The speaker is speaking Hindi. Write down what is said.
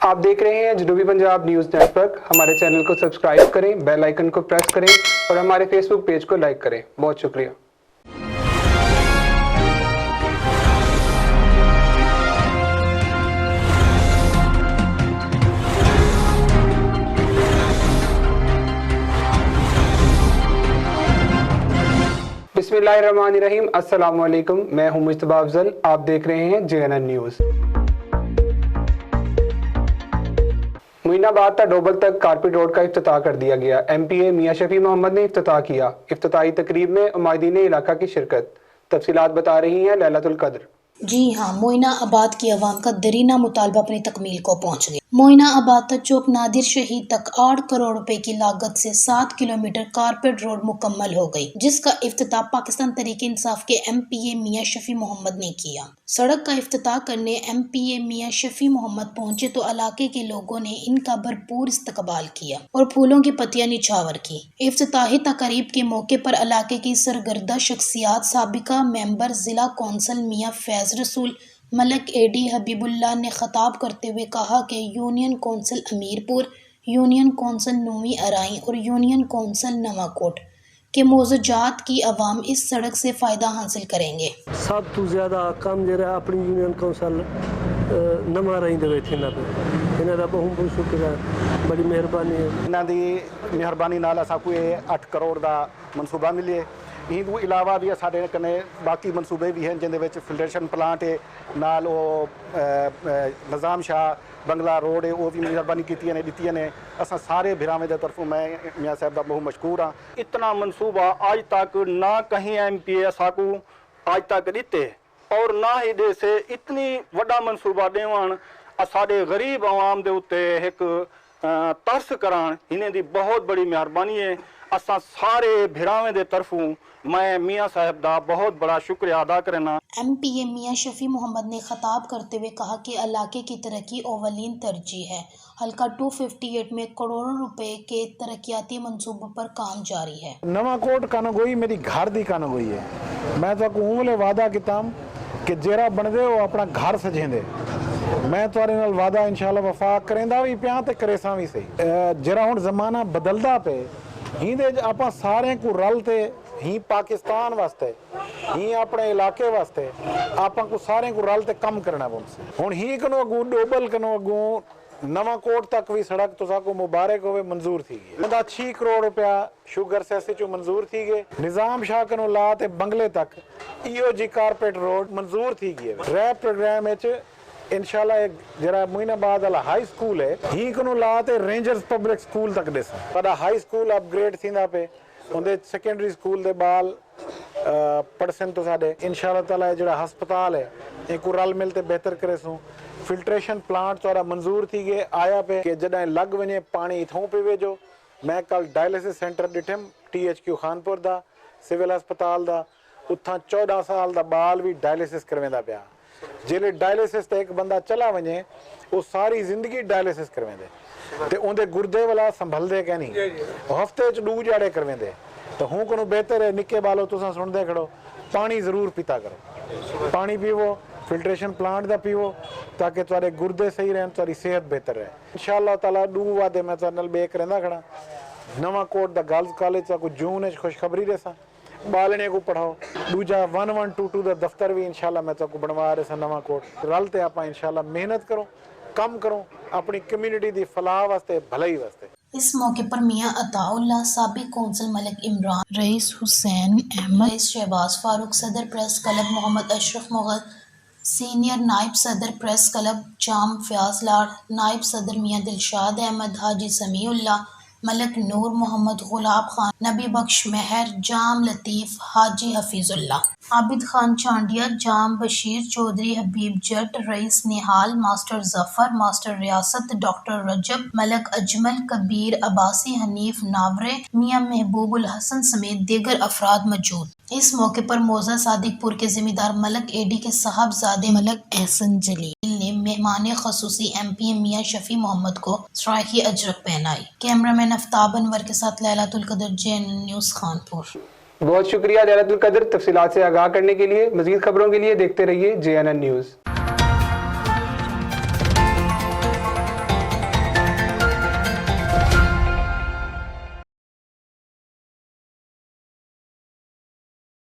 आप देख रहे हैं जनूबी पंजाब न्यूज़ नेटवर्क। हमारे चैनल को सब्सक्राइब करें, बेल आइकन को प्रेस करें और हमारे फेसबुक पेज को लाइक करें। बहुत शुक्रिया। बिस्मिल्लाहिर्रहमानिर्रहीम। अस्सलाम वालेकुम। मैं हूं मुस्तफा अफजल। आप देख रहे हैं JNN न्यूज़। मोइनाबाद ता डोबल तक कारपेट रोड का इफ्तिताह कर दिया गया। MPA मियां शफी मोहम्मद ने इफ्तिताह किया। इफ्तिताही तकरीब में उमायदीन इलाका की शिरकत। तफसीलात बता रही हैं लैलतुल कद्र। जी हाँ, मोइनाबाद की आवाम का दरीना मुतालबा अपनी तकमील को पहुँच गया। मोइनाबाद चौक नादिर शहीद तक 8 करोड़ रुपए की लागत से 7 किलोमीटर कारपेट रोड मुकम्मल हो गई, जिसका इफ्तिताह पाकिस्तान तहरीक इंसाफ के MPA मियां शफी मोहम्मद ने किया। सड़क का इफ्तिताह करने MPA मियां शफी मोहम्मद पहुंचे तो इलाके के लोगों ने इनका भरपूर इस्तकबाल किया और फूलों की पत्तियां निछावर की। इफ्तिताही तकरीब के मौके पर इलाके की सरगर्दा शख्सियात साबिका मेंबर जिला कौंसल मियां फैज रसूल, मलक AD हबीबुल्लाह ने खताब करते हुए कहा कि union council Amirpur, union council नूमी अराई और यूनियन कौंसल नवाकोट के मौजूजात की आवाम इस सड़क से फ़ायदा हासिल करेंगे। सब तो ज़्यादा काम जो है अपनी यूनियन कौंसल नवा रही इन्हों का बहुत शुक्र है, बड़ी मेहरबानी है। इन्हों की मेहरबानी नाल साकू 8 करोड़ का मनसूबा मिले। इन तो इलावा भी साढ़े कने बाकी मनसूबे भी हैं जिन्हें फिल्ट्रेशन प्लांट है, नाल निज़ाम शाह बंगला रोड है, वो भी मेहरबानी की दी ने। असा सारे भिरावें की तरफों मैं मियाँ साहब का बहुत मशहूर हाँ। इतना मनसूबा आज तक ना कहीं MPA साकू आज तक दिते और ना ही दे से इतनी वड्डा मनसूबा देवन साढ़े गरीब आवाम के उत्ते एक तरस करान इन्हें दी बहुत बड़ी मेहरबानी है। असा सारे भिरावें दे तरफों मैं मियाँ साहब का बहुत बड़ा शुक्रिया अदा करना। MPA मियां शफी मोहम्मद ने खताब करते हुए कहा कि इलाके की तरक्की अवलीन तरजीह है। हल्का 258 में करोड़ों रुपए के तरक्याती मंसूबों पर काम जारी है। नवाकोट कानगोई मेरी घर दी कानगोई है। मैं तो उंगले वादा किता कि जेरा बनदे वो अपना घर सजेंदे। मैं तुहाडे नाल वादा इंशाअल्लाह वफा करेंदा भी पिया ते करेसा भी सही। जेरा हुण जमाना बदलदा पे हिंदे आपां सारे को रल ते ही पाकिस्तान वास्ते ही अपने इलाके वास्ते आपां को सारे को रल ते कम करना पौंदा। हुण ही कनो अगू डोबल कनो अगू नवाकोट तक भी सड़क तो साको मुबारक होवे मंजूर थी गई। 6 करोड़ रुपया शुगर सेस चो मंजूर थी गए। निज़ाम शाह कनो ला ते बंगले तक EOG कारपेट रोड मंजूर थी गई। रैप प्रोग्राम इंशाल्लाह एक जरा मोइनाबाद वाला हाई स्कूल है ही कनो ला ते रेंजर्स पब्लिक स्कूल तक देसा। साडा हाई स्कूल अपग्रेड थींदा पे उनके सेकेंडरी स्कूल दे बाल पढ़सन तो साडे इंशाल्लाह ताला जड़ा हस्पताल है एक रल मिलते बेहतर करे सूं। फिल्ट्रेशन प्लांट थोड़ा मंजूर थी गए आया पे कि जॾहिं लग वने पानी इथों पे वेजो। मैं कल डायलिसिस सेंटर डिठम THQ खानपुर दा सिविल अस्पताल दा उथा 14 साल दा बाल भी डायलिसिस करवेंदा पिया। जिले डायलिसिस ते एक बंदा चला वने वो सारी जिंदगी डायलिसिस करवेंदे ते उनके गुर्दे वाला संभलदे क्या नहीं हफ्ते च 2 जाड़े करवेंदे। तो हूँ को बेहतर है निक्के बालो तुसा सुनते खड़ो पानी जरूर पीता करो। पानी पीवो, फिल्ट्रेशन प्लांट का पीवो ताकि तुम्हारे गुर्दे सही रहन, तुम्हारी सेहत बेहतर रहे। इंशाअल्लाह ताला 2 वादे मैं तुहाडे नाल बे करंदा खड़ा। नवाकोट दा गर्ल्स कॉलेज का जून खुशखबरी देसा बालने को पढ़ाओ। दूजा 1122 दा दफ्तर भी इंशाअल्लाह मैं तो बनवा रहा नवाकोट। रल ते आपां इंशाअल्लाह मेहनत करो, कम करो अपनी कम्युनिटी दी फलाह वास्ते भलाई वास्ते। इस मौके पर मियां अताउल्लाह, साबिक कौंसल मलिक इमरान, रईस हुसैन अहमद, रईस शहबाज फारूक, सदर press club Mohammad Ashraf Mughal, senior नायब सदर प्रेस क्लब जाम फयाज लाड, नायब सदर मियां दिलशाद अहमद, हाजी समीउल्लाह, मलक नूर मोहम्मद, गुलाब खान, नबी बख्श मेहर, जाम लतीफ़, हाजी हफीजुल्लाह, आबिद खान चांडिया, जाम बशीर चौधरी, हबीब जट, रईस निहाल, मास्टर जफर, मास्टर रियासत, डॉक्टर रजब, मलक अजमल, कबीर अब्बासी, हनीफ नावरे, मियां महबूबुल हसन समेत दीगर अफराद मौजूद। इस मौके पर मौजा सादिकपुर के जिम्मेदार मलक AD के साहबजादे मलक एहसन जलील ने मेहमान खसूसी MPA मियां शफी मोहम्मद को सराही अजरक पहनाई। कैमरामैन आफ्ताब अनवर के साथ लैलतुल कद्र, JNN न्यूज़ खानपुर। बहुत शुक्रिया लैलतुल कद्र। तफसीलात से आगाह करने के लिए, मजीद खबरों के लिए देखते रहिए JNN न्यूज़।